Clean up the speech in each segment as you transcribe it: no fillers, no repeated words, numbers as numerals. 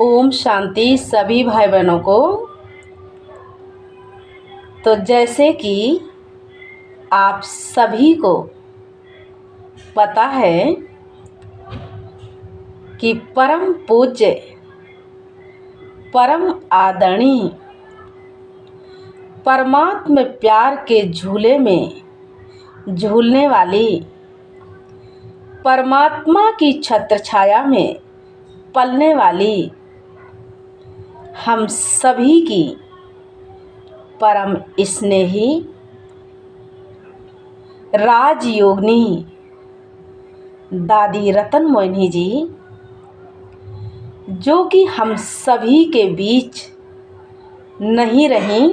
ओम शांति सभी भाई बहनों को। तो जैसे कि आप सभी को पता है कि परम पूज्य परम आदरणीय परमात्मा प्यार के झूले में झूलने वाली परमात्मा की छत्र छाया में पलने वाली हम सभी की परम स्नेही राजयोगिनी दादी रतन मोहिनी जी, जो कि हम सभी के बीच नहीं रहीं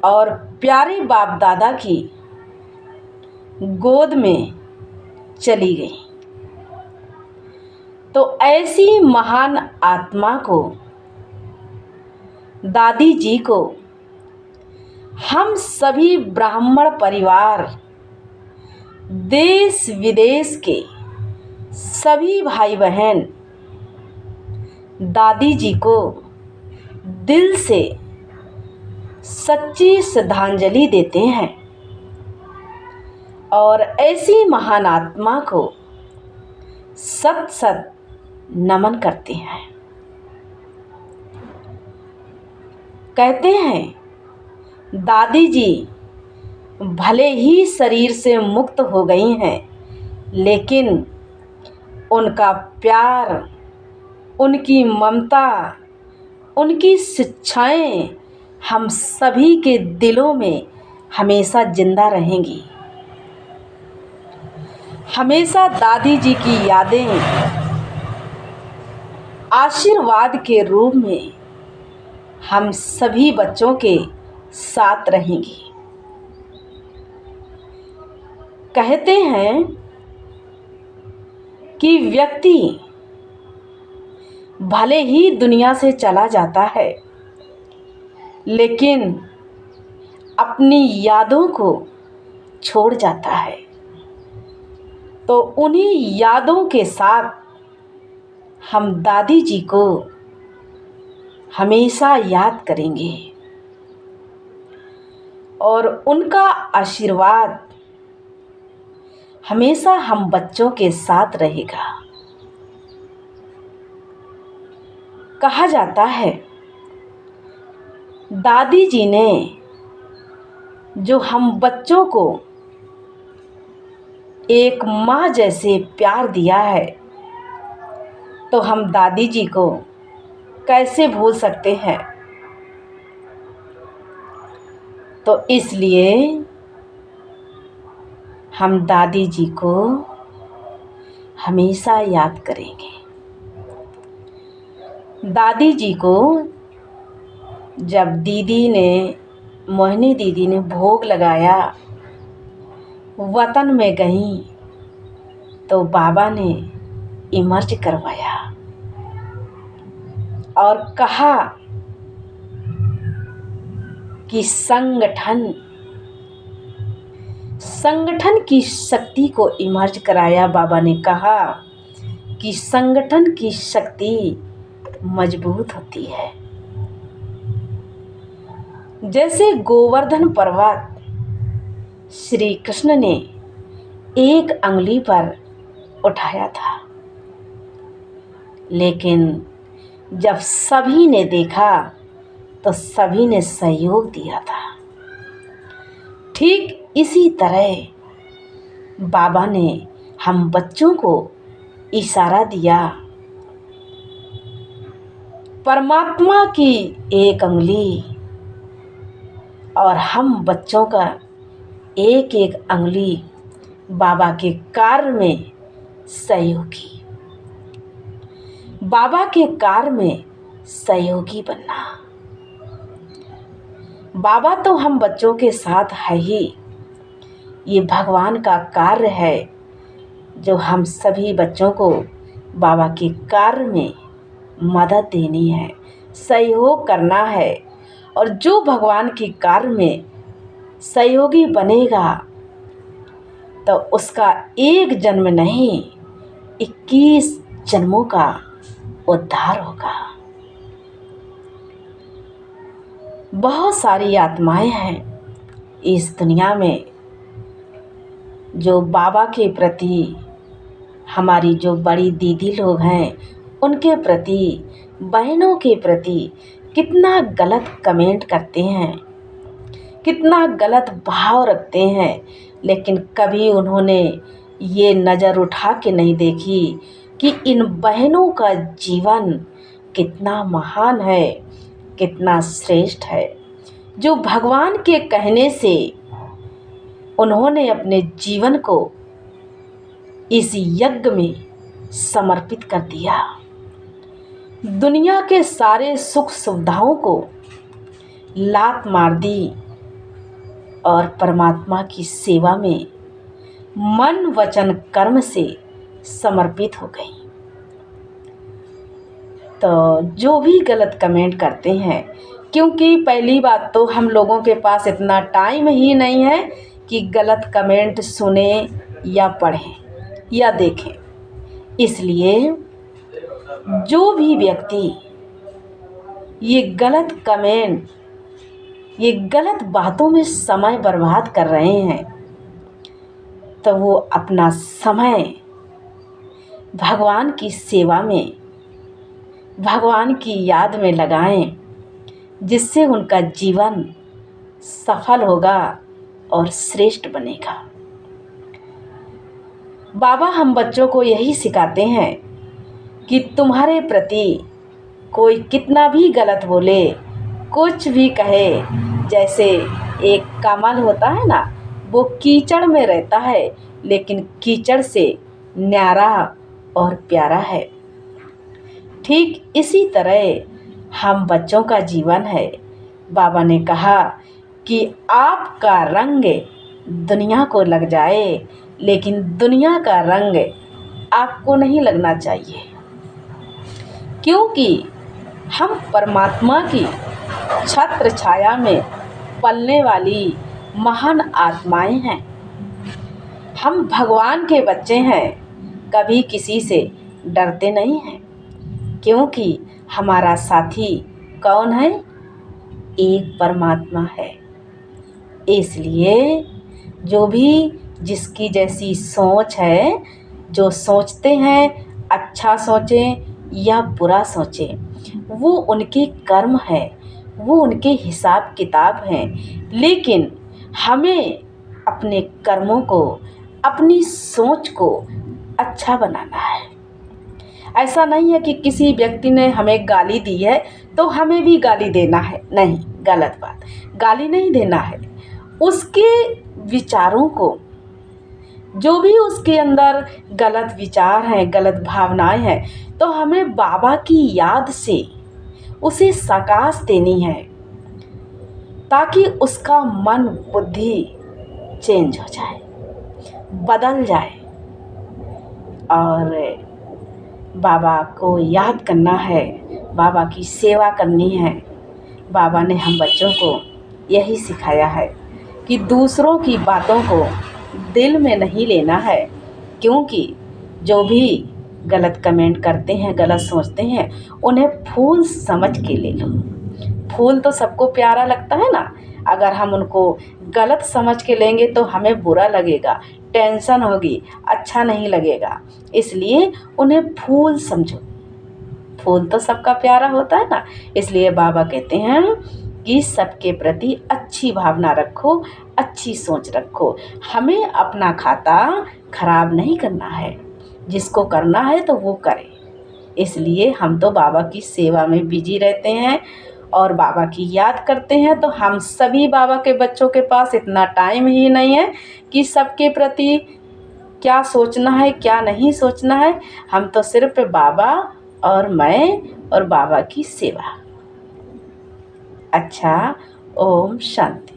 और प्यारे बाप दादा की गोद में चली गई। तो ऐसी महान आत्मा को, दादी जी को, हम सभी ब्राह्मण परिवार देश विदेश के सभी भाई बहन दादी जी को दिल से सच्ची श्रद्धांजलि देते हैं और ऐसी महान आत्मा को सत सत नमन करते हैं। कहते हैं दादी जी भले ही शरीर से मुक्त हो गई हैं, लेकिन उनका प्यार, उनकी ममता, उनकी शिक्षाएं हम सभी के दिलों में हमेशा जिंदा रहेंगी। हमेशा दादी जी की यादें आशीर्वाद के रूप में हम सभी बच्चों के साथ रहेंगी। कहते हैं कि व्यक्ति भले ही दुनिया से चला जाता है, लेकिन अपनी यादों को छोड़ जाता है। तो उन्हीं यादों के साथ हम दादी जी को हमेशा याद करेंगे और उनका आशीर्वाद हमेशा हम बच्चों के साथ रहेगा। कहा जाता है दादी जी ने जो हम बच्चों को एक माँ जैसे प्यार दिया है, तो हम दादी जी को कैसे भूल सकते हैं। तो इसलिए हम दादी जी को हमेशा याद करेंगे। दादी जी को जब दीदी ने, मोहिनी दीदी ने भोग लगाया, वतन में गई, तो बाबा ने इमर्ज करवाया और कहा कि संगठन की शक्ति को इमर्ज कराया। बाबा ने कहा कि संगठन की शक्ति मजबूत होती है। जैसे गोवर्धन पर्वत श्री कृष्ण ने एक अंगुली पर उठाया था, लेकिन जब सभी ने देखा तो सभी ने सहयोग दिया था। ठीक इसी तरह बाबा ने हम बच्चों को इशारा दिया। परमात्मा की एक अंगुली और हम बच्चों का एक एक अंगुली बाबा के कार्य में सहयोगी, बाबा के कार्य में सहयोगी बनना। बाबा तो हम बच्चों के साथ है ही, ये भगवान का कार्य है जो हम सभी बच्चों को बाबा के कार्य में मदद देनी है, सहयोग करना है। और जो भगवान के कार्य में सहयोगी बनेगा तो उसका एक जन्म नहीं 21 जन्मों का उद्धार होगा। बहुत सारी आत्माएं हैं इस दुनिया में जो बाबा के प्रति, हमारी जो बड़ी दीदी लोग हैं उनके प्रति, बहनों के प्रति कितना गलत कमेंट करते हैं, कितना गलत भाव रखते हैं, लेकिन कभी उन्होंने ये नज़र उठा के नहीं देखी कि इन बहनों का जीवन कितना महान है, कितना श्रेष्ठ है, जो भगवान के कहने से उन्होंने अपने जीवन को इस यज्ञ में समर्पित कर दिया। दुनिया के सारे सुख सुविधाओं को लात मार दी और परमात्मा की सेवा में मन वचन कर्म से समर्पित हो गई। तो जो भी गलत कमेंट करते हैं, क्योंकि पहली बात तो हम लोगों के पास इतना टाइम ही नहीं है कि गलत कमेंट सुने या पढ़ें या देखें, इसलिए जो भी व्यक्ति ये गलत कमेंट, ये गलत बातों में समय बर्बाद कर रहे हैं, तो वो अपना समय भगवान की सेवा में, भगवान की याद में लगाएं, जिससे उनका जीवन सफल होगा और श्रेष्ठ बनेगा। बाबा हम बच्चों को यही सिखाते हैं कि तुम्हारे प्रति कोई कितना भी गलत बोले, कुछ भी कहे, जैसे एक कमल होता है ना, वो कीचड़ में रहता है लेकिन कीचड़ से न्यारा और प्यारा है। ठीक इसी तरह हम बच्चों का जीवन है। बाबा ने कहा कि आपका रंग दुनिया को लग जाए, लेकिन दुनिया का रंग आपको नहीं लगना चाहिए, क्योंकि हम परमात्मा की छत्र छाया में पलने वाली महान आत्माएं हैं। हम भगवान के बच्चे हैं, कभी किसी से डरते नहीं हैं, क्योंकि हमारा साथी कौन है? एक परमात्मा है। इसलिए जो भी जिसकी जैसी सोच है, जो सोचते हैं अच्छा सोचें या बुरा सोचें, वो उनके कर्म है, वो उनके हिसाब किताब हैं, लेकिन हमें अपने कर्मों को, अपनी सोच को अच्छा बनाना है। ऐसा नहीं है कि किसी व्यक्ति ने हमें गाली दी है तो हमें भी गाली देना है, नहीं, गलत बात। गाली नहीं देना है, उसके विचारों को, जो भी उसके अंदर गलत विचार हैं, गलत भावनाएं हैं, तो हमें बाबा की याद से उसे शाबाश देनी है, ताकि उसका मन बुद्धि चेंज हो जाए, बदल जाए। और बाबा को याद करना है, बाबा की सेवा करनी है। बाबा ने हम बच्चों को यही सिखाया है कि दूसरों की बातों को दिल में नहीं लेना है, क्योंकि जो भी गलत कमेंट करते हैं, गलत सोचते हैं, उन्हें फूल समझ के ले लो। फूल तो सबको प्यारा लगता है ना, अगर हम उनको गलत समझ के लेंगे तो हमें बुरा लगेगा, टेंशन होगी, अच्छा नहीं लगेगा। इसलिए उन्हें फूल समझो। फूल तो सबका प्यारा होता है ना, इसलिए बाबा कहते हैं कि सबके प्रति अच्छी भावना रखो, अच्छी सोच रखो। हमें अपना खाता खराब नहीं करना है, जिसको करना है तो वो करे। इसलिए हम तो बाबा की सेवा में बिजी रहते हैं और बाबा की याद करते हैं। तो हम सभी बाबा के बच्चों के पास इतना टाइम ही नहीं है कि सबके प्रति क्या सोचना है, क्या नहीं सोचना है। हम तो सिर्फ बाबा और मैं और बाबा की सेवा। अच्छा, ओम शांति।